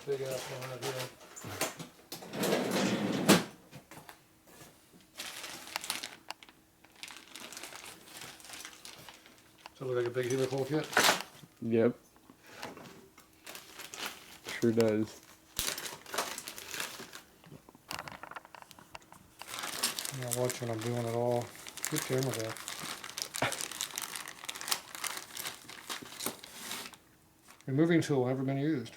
big ass one right here. Does it look like a big helical kit? Yep. Sure does. Yeah, watch when I'm doing it all. Good camera there. Removing tool, never been used.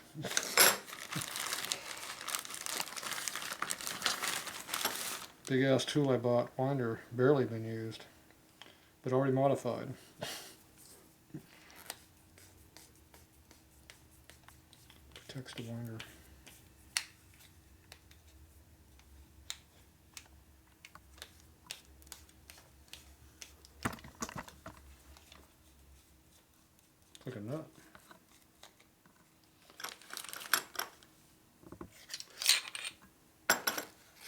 Big ass tool I bought, winder, barely been used, but already modified. Protects the winder. Like a nut.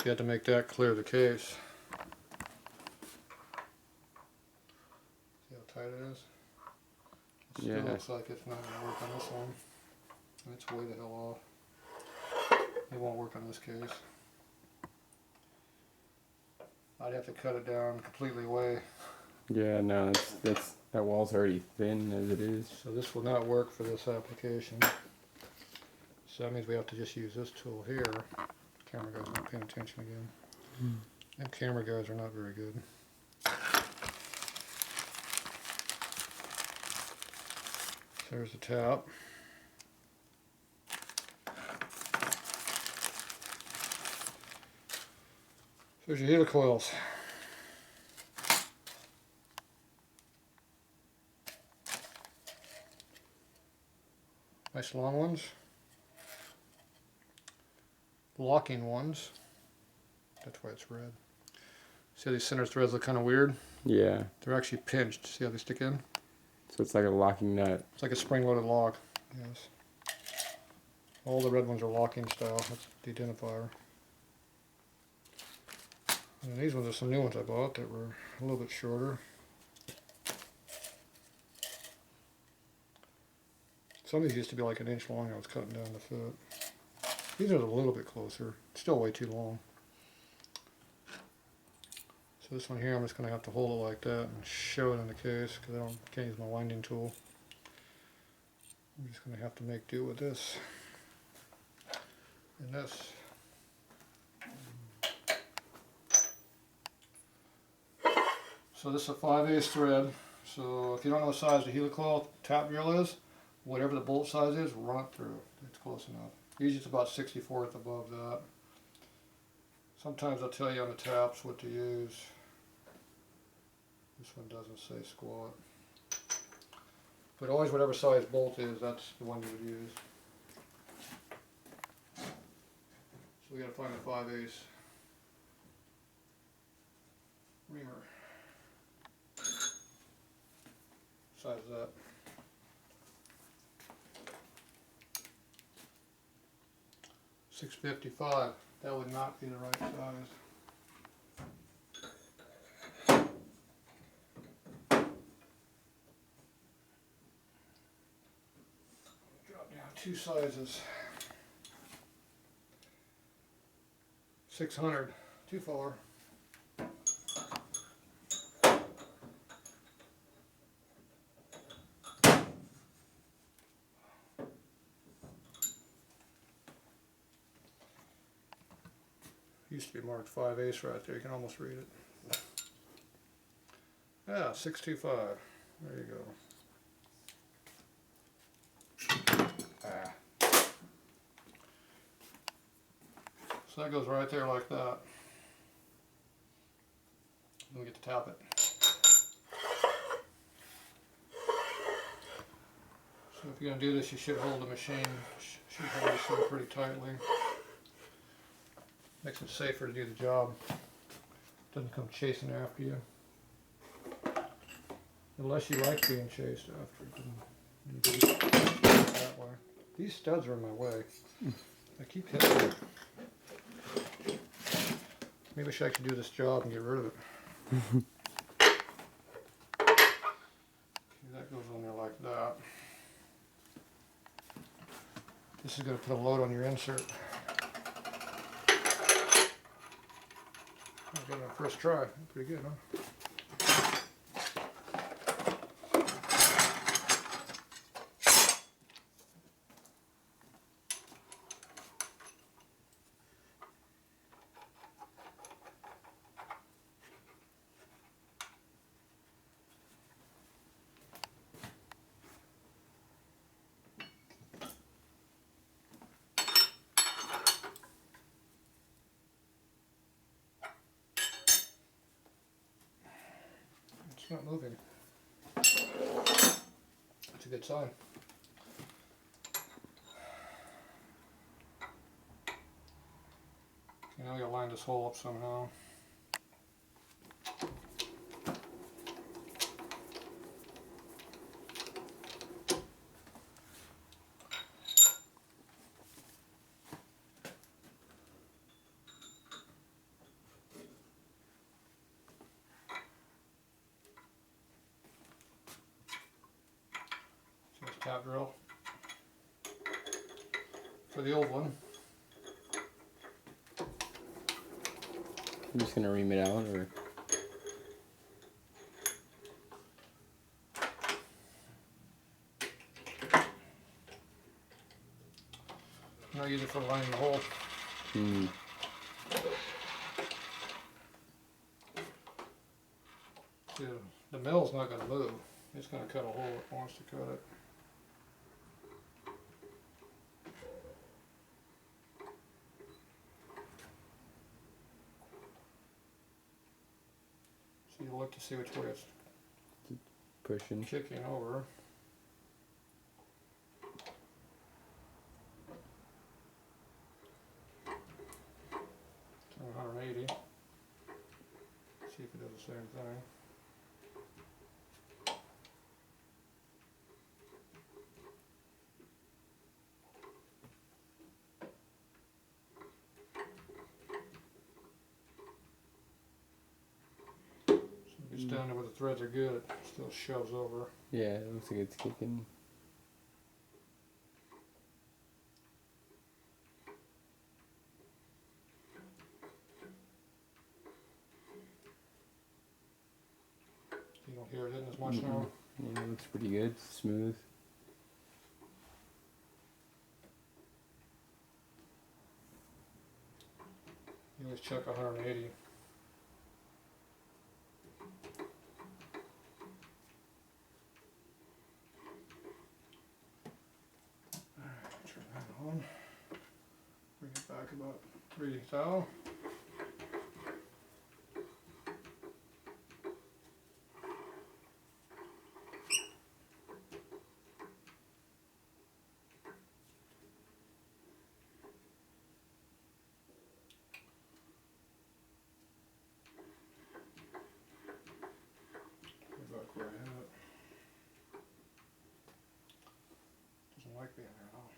You have to make that clear the case. See how tight it is? It still looks like it's not going to work on this one. It's way the hell off. It won't work on this case. I'd have to cut it down completely away. Yeah, no, that wall's already thin as it is. So this will not work for this application. So that means we have to just use this tool here. Camera guy's not paying attention again. Them camera guys are not very good. There's the tap. There's your helicoils. Nice long ones. Locking ones. That's why it's red. See how these center threads look kind of weird? Yeah. They're actually pinched. See how they stick in? So it's like a locking nut. It's like a spring-loaded lock. Yes. All the red ones are locking style. That's the identifier. And these ones are some new ones I bought that were a little bit shorter. Some of these used to be like an inch long. I was cutting down the foot. These are a little bit closer. Still way too long. So this one here, I'm just going to have to hold it like that and show it in the case because I can't use my winding tool. I'm just going to have to make do with this and this. So this is a 5/8 thread. So if you don't know the size the helicoil tap drill is, whatever the bolt size is, run it through. It's close enough. Usually it's about 64th above that. Sometimes I'll tell you on the taps what to use. This one doesn't say squat. But always whatever size bolt is, that's the one you would use. So we gotta find the 5/8 reamer. Size that. $6.55. That would not be the right size. Drop down 2 sizes. 600. Too far. Used to be marked 5/8 right there. You can almost read it. Yeah, 625. There you go. Ah. So that goes right there like that. Then we get to tap it. So if you're going to do this, you should hold the machine. Should hold this in pretty tightly. Makes it safer to do the job. Doesn't come chasing after you. Unless you like being chased after. You can do it that way. These studs are in my way. I keep hitting them. Maybe I should actually do this job and get rid of it. Okay, that goes on there like that. This is going to put a load on your insert. I got it on first try. Pretty good, huh? It's not moving. That's a good sign. Okay, now we gotta line this hole up somehow. Tap drill for the old one. I'm just gonna ream it out, or I'll use it for lining the hole. See, the mill's not going to move. It's going to cut a hole if it wants to cut it. So you look to see which way it's pushing. kicking over. Turn 180. See if it does the same thing. It's down there where the threads are good, it still shoves over. Yeah, it looks like it's kicking. You don't hear it hitting as much now. Yeah, it looks pretty good, smooth. You always check 180. Turn that on. Bring it back about 3 thou. Back where I had it. Doesn't like being there at all.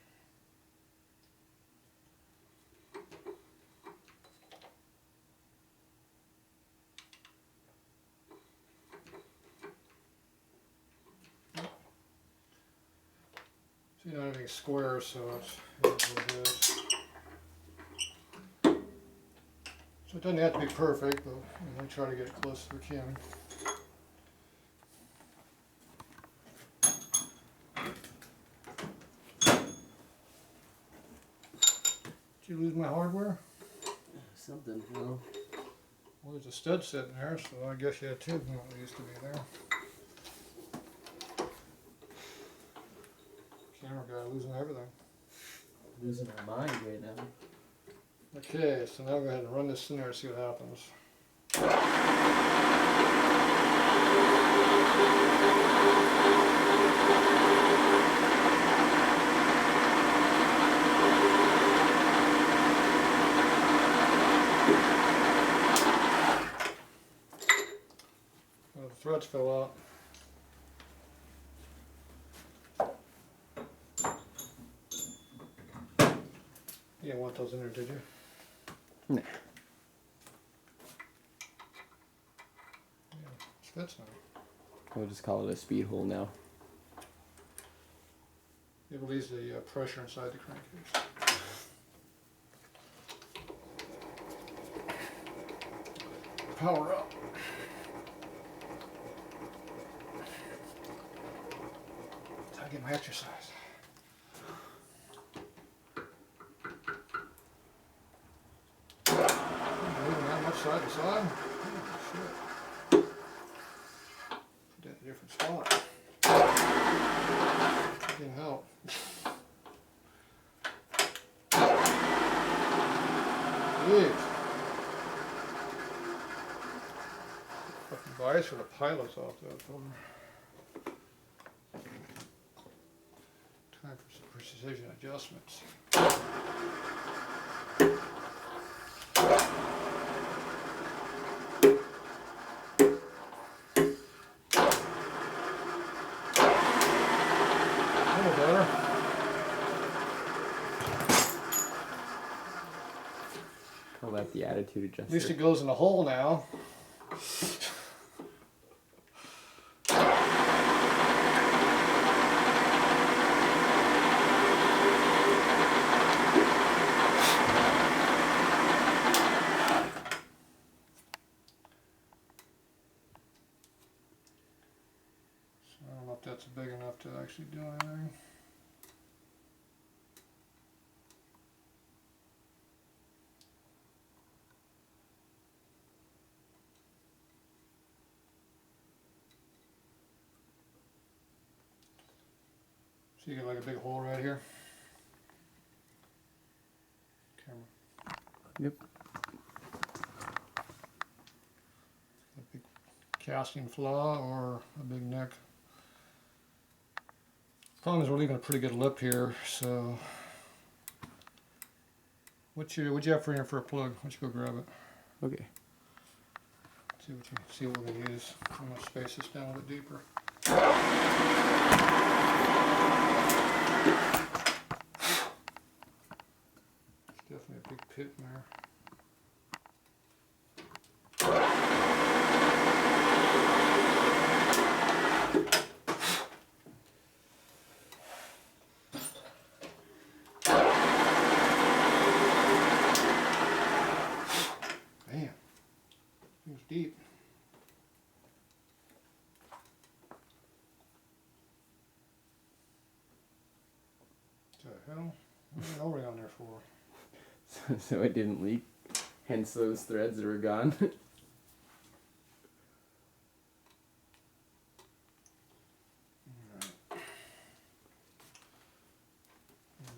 See, not everything's square, so it's what it is. So it doesn't have to be perfect, but we try to get as close as we can. Did you lose my hardware? Something, well. Well, there's a stud sitting there, so I guess you had two of them that used to be there. Camera guy losing everything. Losing our mind right now. Okay, so now go ahead and run this in there and see what happens. Well, the threads fell out. You didn't want those in there, did you? Nah. Yeah, it fits now. We'll just call it a speed hole now. It relieves the pressure inside the crankcase. Power up. Time to get my exercise. Moving that much side to side. Oh, shit. Put that in a different spot. Didn't help. Jeez. Fucking bias for the pilots off that phone. Time for some precision adjustments. A little better. Call that the attitude adjuster. At least it goes in the hole now. I don't know if that's big enough to actually do anything. So you get like a big hole right here. Camera. Yep. A big casting flaw or a big neck. Problem is we're leaving a pretty good lip here, so what'd you have for here for a plug? Why don't you go grab it? Okay. See what we're gonna use. I'm gonna space this down a bit deeper. It's definitely a big pit in there. Man, it was deep. What the hell? What the hell were we on there for? So it didn't leak. Hence those threads that were gone. Alright.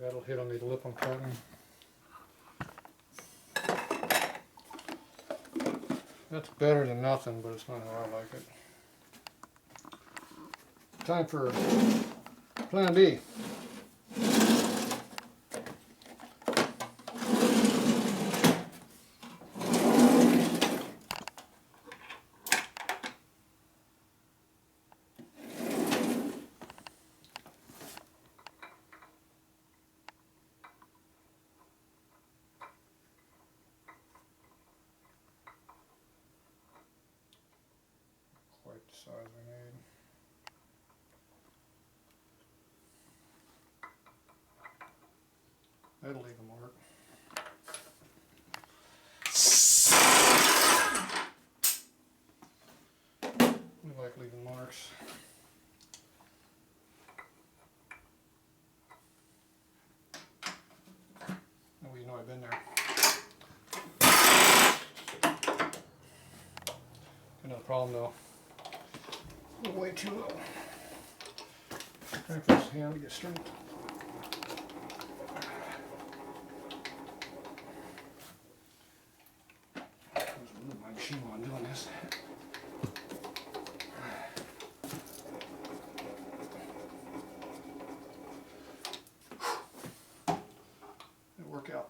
That'll hit on the lip I'm cutting. That's better than nothing, but it's not how I like it. Time for plan B. Quite the size we need. That'll leave a mark. We like leaving marks. That way you know I've been there. Another problem though. Way too low. Trying for this hand to get straight. Move my machine while I'm doing this. It'll work out.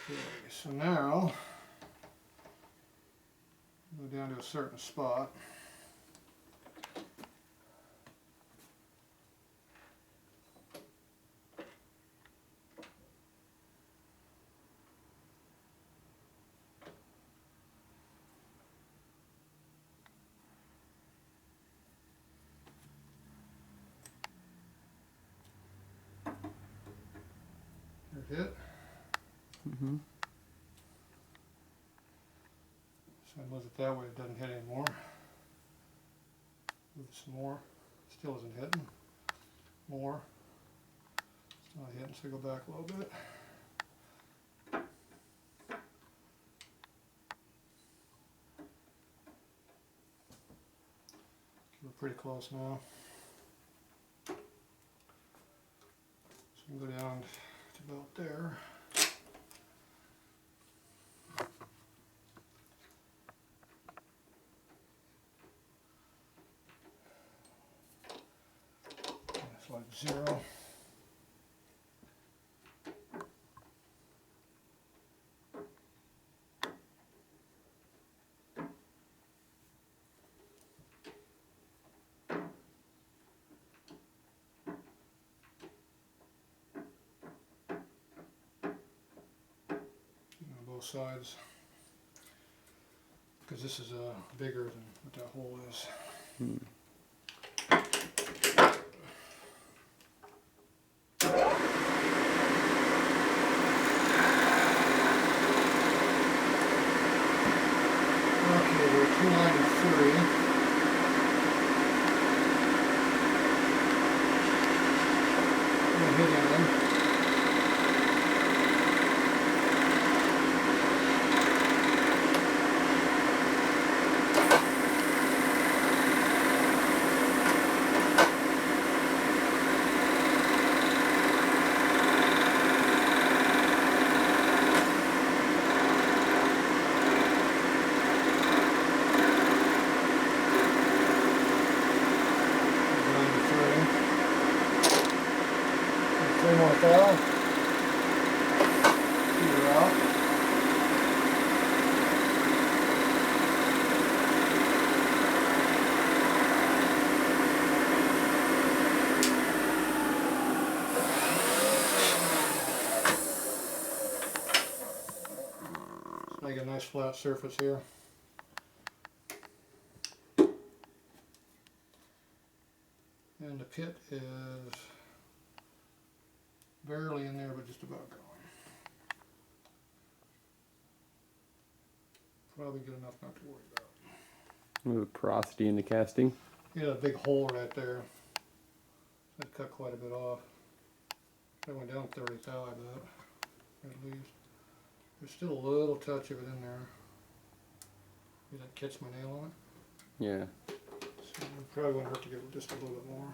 Okay, so now go down to a certain spot. hit. Mm-hmm. So I move it that way, it doesn't hit anymore. Move it some more. Still isn't hitting. More. It's not hitting, so go back a little bit. We're pretty close now. So we can go down to about there. It's like 0. Both sides, because this is bigger than what that hole is. Okay, we're 293. We'll hit in. Three more fell. Peter out. Let's make a nice flat surface here. And the pit is barely in there, but just about going. Probably good enough not to worry about. Move porosity in the casting. You got a big hole right there. I'd cut quite a bit off. I went down 30 thou, I bet, at least. There's still a little touch of it in there. Did that catch my nail on it? Yeah. So probably wouldn't hurt to give it just a little bit more.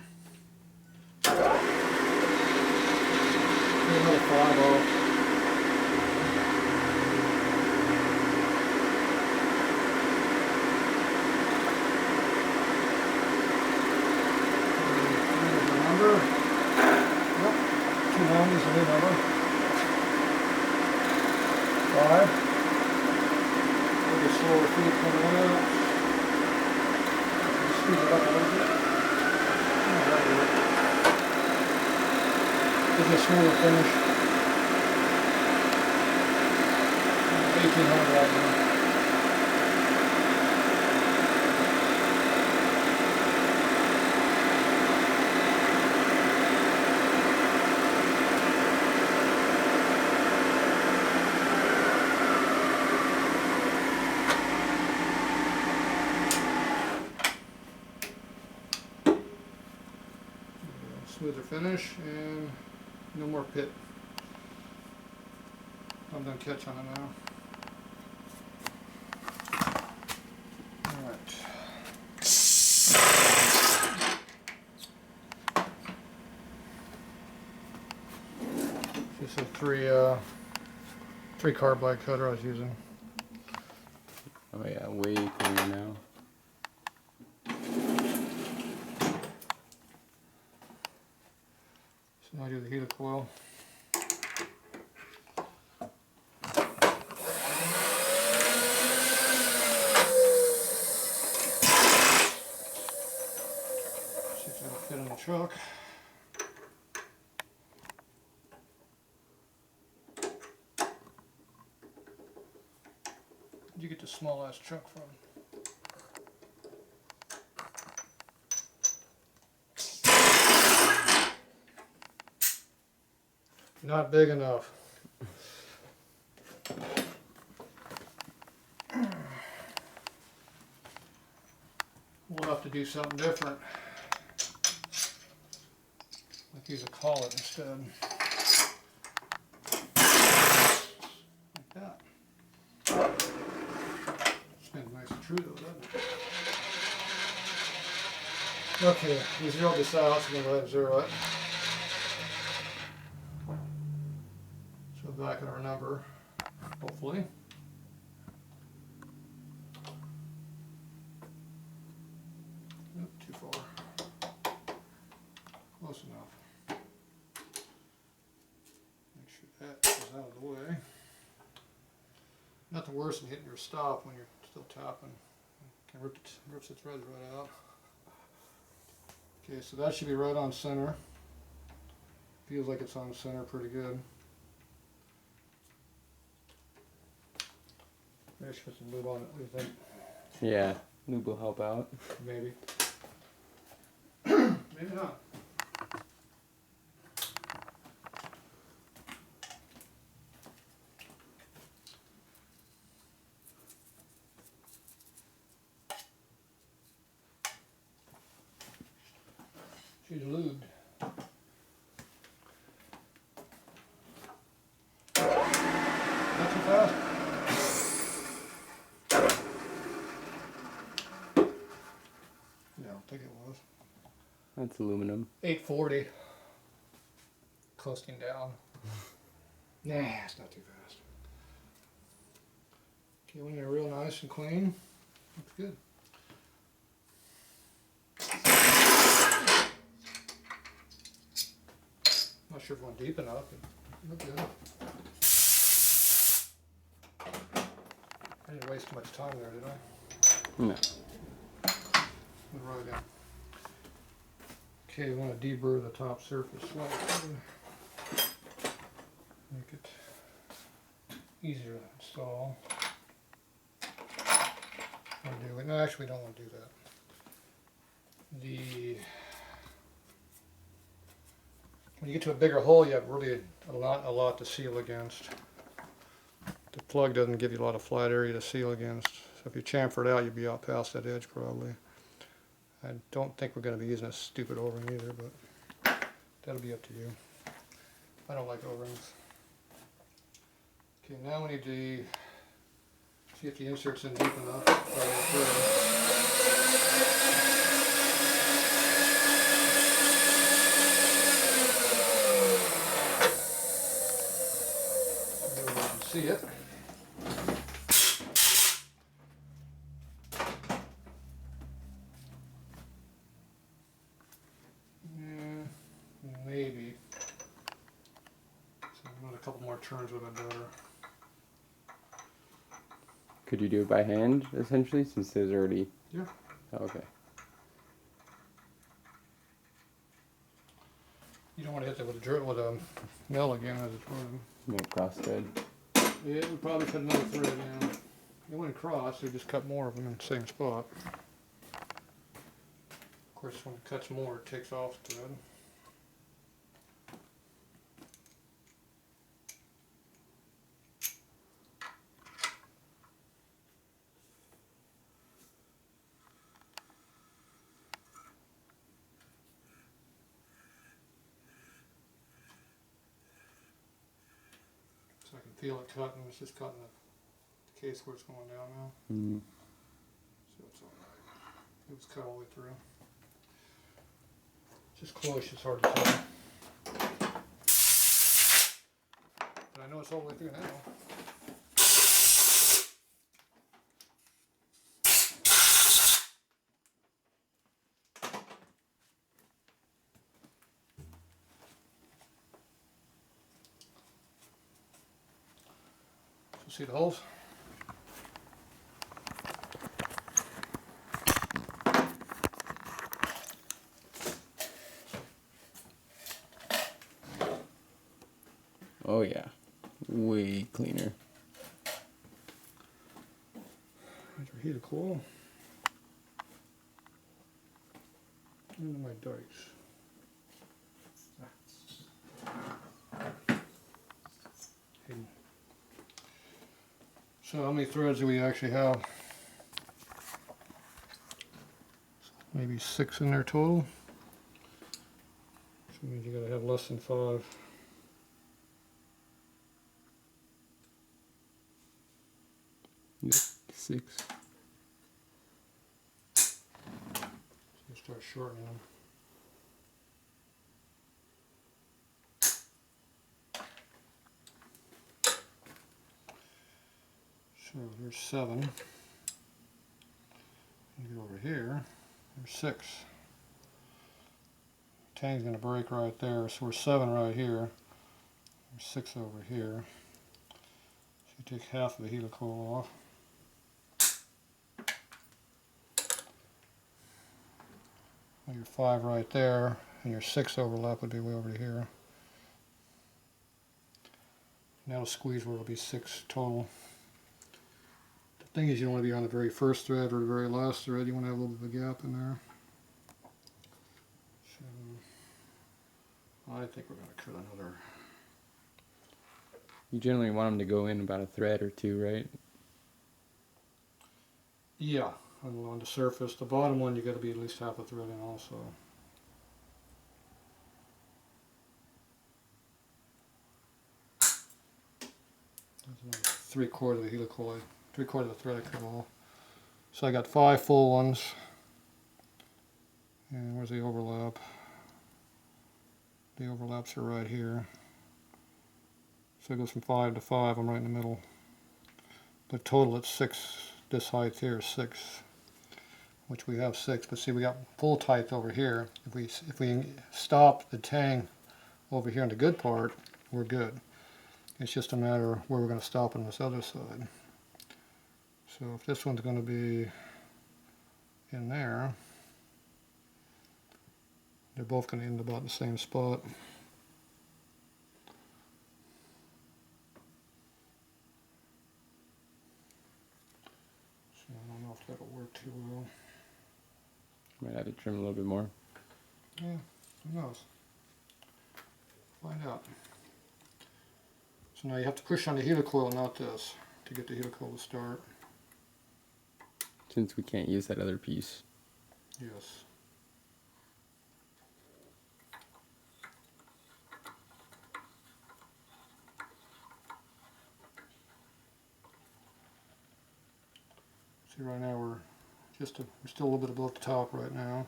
Another 5 off. Number. Yep. 290 is the new number. 5. Maybe slower feet coming out. Speed it up a little bit. Oh, that'll work. Give it a smoother finish. 1800 right now. Smoother finish and no more pit. I'm done catch on it now. Alright. This is a 3 carbide cutter I was using. Oh yeah, way cleaner now. So now I do the helicoil. See if it'll fit in the truck. Where'd you get the small ass truck from? Not big enough. tough to do something different. Like use a collet instead. Like that. Spins nice and true though, doesn't it? Okay, we zeroed this out, so I'm going to go ahead and zero it. So back at our number, hopefully. Nope, too far. Close enough. Make sure that is out of the way. Nothing worse than hitting your stop when you're still tapping. Can rips the threads right out. Okay, so that should be right on center. Feels like it's on center pretty good. Maybe I should put some lube on it, what do you think? Yeah, lube will help out. Maybe. Maybe not. She's lubed. Not too fast. Yeah, I don't think it was. That's aluminum. 840. Coasting down. Nah, it's not too fast. Okay, when they're real nice and clean, looks good. Not sure if it went deep enough, but it looked good. I didn't waste too much time there, did I? No. Went right in. Okay, we want to deburr the top surface slightly. Make it easier to install. No, actually we don't want to do that. When you get to a bigger hole, you have really a lot to seal against. The plug doesn't give you a lot of flat area to seal against. So if you chamfer it out, you'll be out past that edge probably. I don't think we're going to be using a stupid O-ring either, but that'll be up to you. I don't like O-rings. Okay, now we need to see if the insert's in deep enough. See it. Yeah, maybe. So I'm a couple more turns with it better. Could you do it by hand, essentially, since there's already... Yeah. Oh, okay. You don't want to hit it with a mill again as it's running. No cross thread. Yeah, we probably cut another thread in. It wouldn't cross, we just cut more of them in the same spot. Of course, when it cuts more, it takes off the thread. So I can feel it cutting, it's just cutting the case where it's going down now. Mm. So it's alright. It was cut all the way through. Just close, it's hard to tell. But I know it's all the way through now. So see the holes? Oh yeah, way cleaner. There's our heater coil. And my dice. So how many threads do we actually have? maybe 6 in there total. So it means you gotta have less than 5. Yep, 6. So you start shortening them. So there's 7. You get over here, there's 6. Tang's going to break right there, so we're 7 right here. There's 6 over here. So you take half of the helicoil off. Well, your 5 right there, and your 6 overlap would be way over here. Now to squeeze where it'll be 6 total. The thing is, you don't want to be on the very first thread or the very last thread. You want to have a little bit of a gap in there. So I think we're going to cut another. You generally want them to go in about a thread or 2, right? Yeah, on the surface. The bottom one, you got to be at least half a thread in also. That's another 3/4 of the helicoil, 3/4 of the thread I cut off. So I got 5 full ones. And where's the overlap? The overlaps are right here. So it goes from 5 to 5. I'm right in the middle. But total it's 6. This height here is 6, which we have 6. But see, we got full height over here. If we stop the tang over here in the good part, we're good. It's just a matter of where we're going to stop on this other side. So if this one's going to be in there, they're both going to end about the same spot. So I don't know if that'll work too well. Might have to trim a little bit more. Yeah, who knows? Find out. So now you have to push on the helicoil, not this, to get the helicoil to start. Since we can't use that other piece. Yes. See, right now we're still a little bit above the top right now.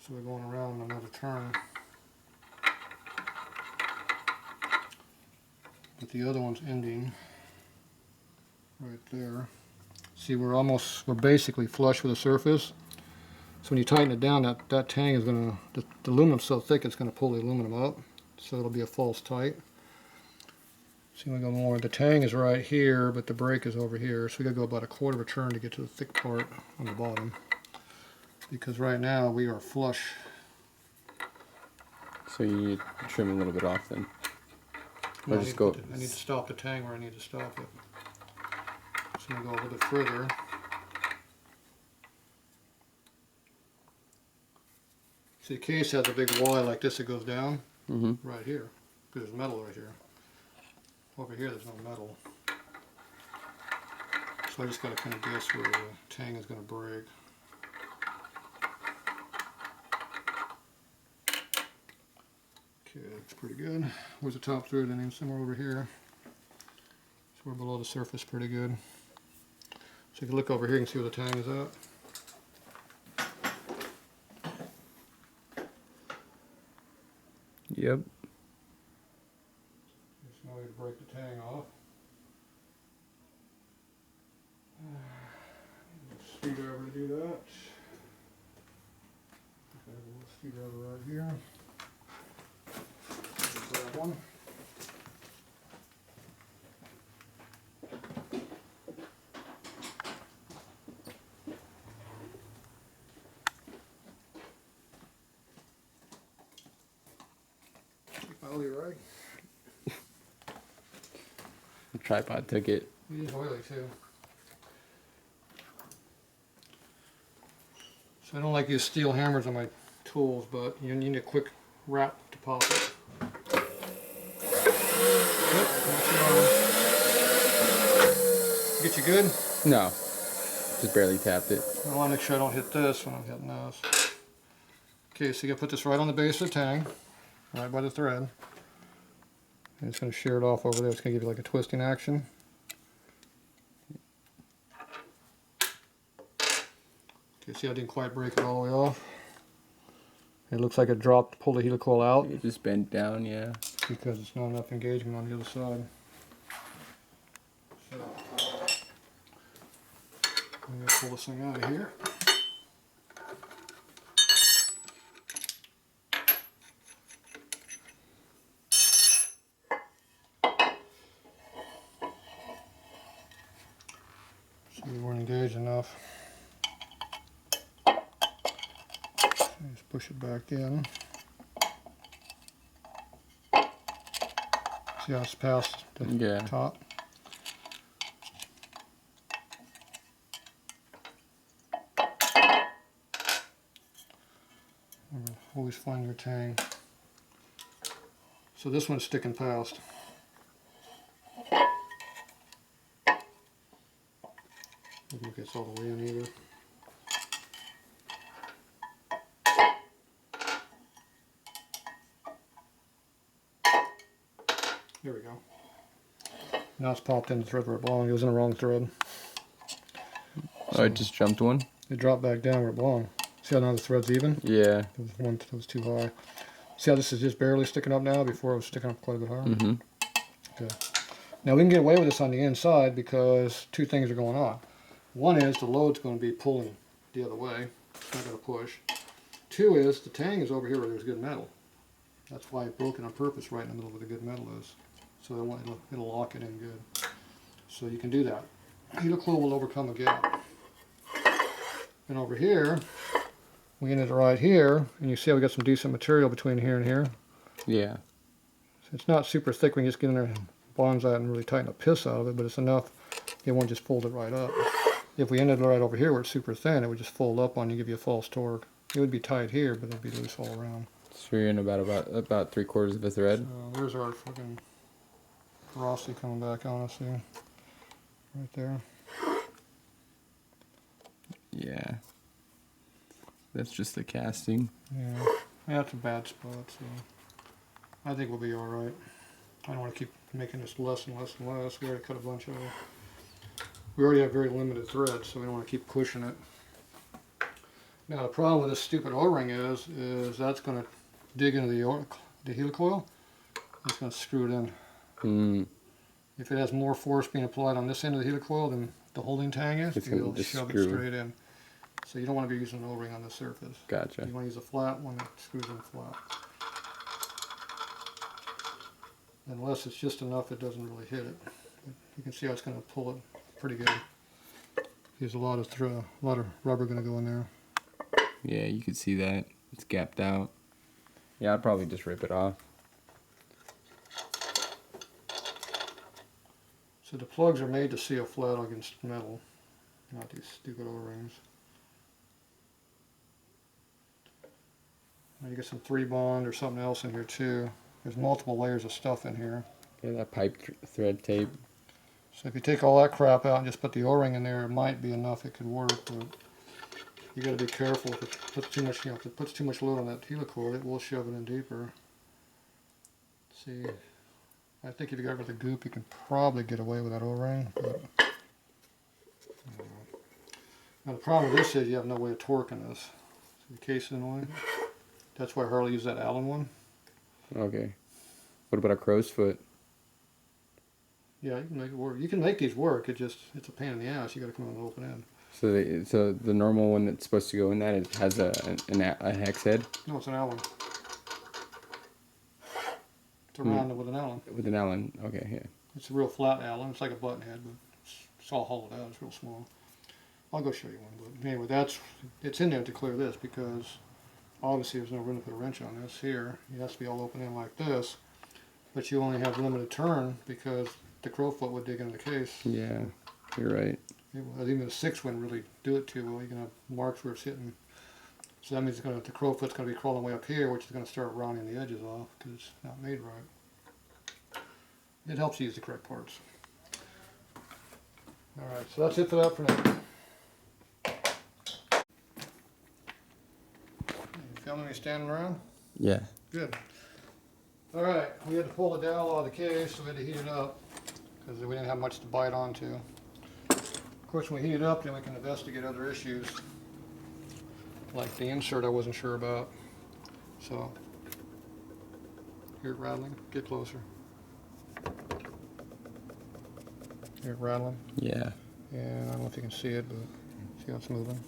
So we're going around another turn. But the other one's ending right there. See, we're basically flush with the surface. So when you tighten it down, that tang is going to, the aluminum's so thick it's going to pull the aluminum up. So it'll be a false tight. See, we go more. The tang is right here, but the brake is over here. So we got to go about a 1/4 of a turn to get to the thick part on the bottom. Because right now we are flush. So you need to trim a little bit off then. Or I just go. I need to stop the tang where I need to stop it. So I'm going to go a little bit further. See, the case has a big Y like this that goes down right here. Because there's metal right here. Over here there's no metal. So I just got to kind of guess where the tang is going to break. Okay, that's pretty good. Where's the top thread? I need somewhere over here. So we're below the surface pretty good. So if you look over here, you can see where the tang is at. Yep. There's no way to break the tang off. Screwdriver to do that. I have a little screwdriver right here. Grab one. Oily, right? The tripod took it. It is oily too. So I don't like these steel hammers on my tools, but you need a quick wrap to pop it. Yep, get you good? No. Just barely tapped it. I want to make sure I don't hit this when I'm hitting this. Okay, so you gotta put this right on the base of the tang, right by the thread. And it's gonna shear it off over there. It's gonna give you like a twisting action. Okay, see I didn't quite break it all the way off. It looks like it dropped, pulled the helicoil out. It just bent down, yeah. Because it's not enough engagement on the other side. So, I'm going to pull this thing out of here. So we weren't engaged enough. Just push it back in. See how it's past the top? Always find your tang. So this one's sticking past. Maybe it gets all the way in either. There we go. Now it's popped in the thread where it belonged. It was in the wrong thread. Oh, it just jumped one? It dropped back down where it belonged. See how now the thread's even? Yeah. It was one that was too high. See how this is just barely sticking up now? Before it was sticking up quite a bit higher? Mm-hmm. Okay. Now we can get away with this on the inside because two things are going on. One is the load's going to be pulling the other way. It's not going to push. Two is the tang is over here where there's good metal. That's why I broke it on purpose right in the middle where the good metal is. So it'll lock it in good. So you can do that. Helicoil will overcome a gap. And over here, we get it right here, and you see how we got some decent material between here and here. Yeah. So it's not super thick when you just get in there and bonsai it and really tighten the piss out of it, but it's enough it won't just fold it right up. If we ended right over here where it's super thin, it would just fold up on you, give you a false torque. It would be tight here, but it'd be loose all around. So you're in about 3/4 of a thread. So there's our fucking porosity coming back on us here. Right there. Yeah. That's just the casting. Yeah, that's a bad spot, so I think we'll be alright. I don't want to keep making this less and less and less. We already cut a bunch of it. We already have very limited thread, so we don't want to keep pushing it. Now the problem with this stupid O-ring is that's going to dig into the helicoil. It's going to screw it in. Mm. If it has more force being applied on this end of the helicoil than the holding tang is, it'll shove it straight in. So you don't want to be using an O-ring on the surface. Gotcha. You want to use a flat one that screws in flat. Unless it's just enough it doesn't really hit it. You can see how it's going to pull it pretty good. There's a lot of rubber going to go in there. Yeah, you can see that. It's gapped out. Yeah, I'd probably just rip it off. So the plugs are made to seal flat against metal, not these stupid O-rings. Now you get some 3-bond or something else in here too. There's multiple layers of stuff in here. Yeah, that pipe thread tape. So if you take all that crap out and just put the O-ring in there, it might be enough. It could work, but you got to be careful. If it puts too much, if it puts too much load on that helicoil, it will shove it in deeper. See, I think if you got rid of the goop, you can probably get away with that O-ring. But now the problem with this is you have no way of torquing this. See the case in the way? That's why Harley used that Allen one. Okay. What about a crow's foot? Yeah, you can make it work. You can make these work. It's a pain in the ass. You got to come on the open end. So the normal one that's supposed to go in that, it has a hex head? No, it's an Allen. It's a round with an Allen. With an Allen, okay, yeah. It's a real flat Allen. It's like a button head, but it's all hollowed out. It's real small. I'll go show you one. But anyway, it's in there to clear this because obviously there's no room to put a wrench on this here. It has to be all open in like this. But you only have limited turn because the crowfoot would dig into the case. Yeah, you're right. Even a 6 wouldn't really do it too well. You're going to have marks where it's hitting. So that means the crowfoot's going to be crawling way up here, which is going to start rounding the edges off because it's not made right. It helps you use the correct parts. Alright, so that's it for that for now. Filming me standing around? Yeah. Good. Alright, we had to pull the dowel out of the case, so we had to heat it up because we didn't have much to bite onto. Of course, when we heat it up, then we can investigate other issues. Like the insert I wasn't sure about. So, hear it rattling? Get closer. Hear it rattling? Yeah. Yeah, I don't know if you can see it, but see how it's moving?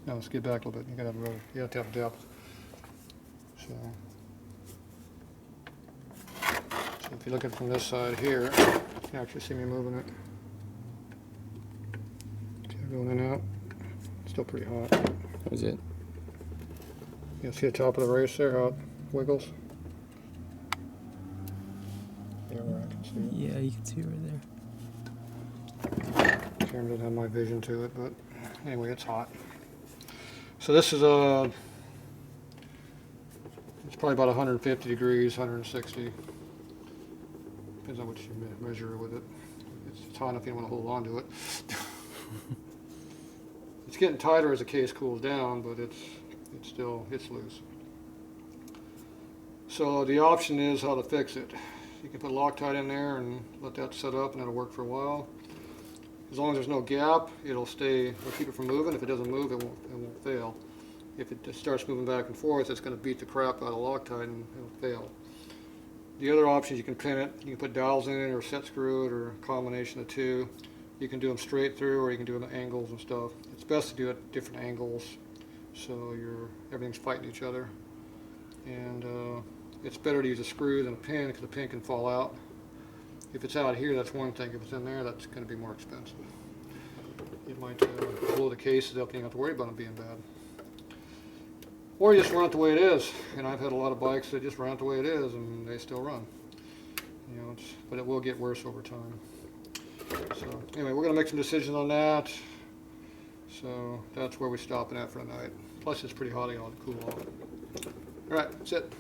Now let's get back a little bit. You gotta have really, you have to have depth. So if you look at it from this side here, you can actually see me moving it. See it going in and out. Still pretty hot. Is it? You see the top of the race there, how it wiggles? Yeah, where I can see it. Yeah, you can see it right there. Camera doesn't have my vision to it, but anyway, it's hot. So this is it's probably about 150 degrees, 160. Depends on what you measure with it. It's hot enough you don't want to hold on to it. It's getting tighter as the case cools down, but it's loose. So the option is how to fix it. You can put Loctite in there and let that set up, and that'll work for a while. As long as there's no gap, it'll keep it from moving. If it doesn't move, it won't fail. If it just starts moving back and forth, it's going to beat the crap out of Loctite and it'll fail. The other options, you can pin it, you can put dowels in it or set screw it or a combination of two. You can do them straight through or you can do them at angles and stuff. It's best to do it at different angles so everything's fighting each other. And it's better to use a screw than a pin because the pin can fall out. If it's out here, that's one thing. If it's in there, that's going to be more expensive. It might blow the cases up and you don't have to worry about them being bad. Or you just run it the way it is. And I've had a lot of bikes that just run it the way it is and they still run. You know, but it will get worse over time. So anyway, we're going to make some decisions on that. So that's where we're stopping at for the night. Plus it's pretty hot, I got to cool off. Alright, that's it.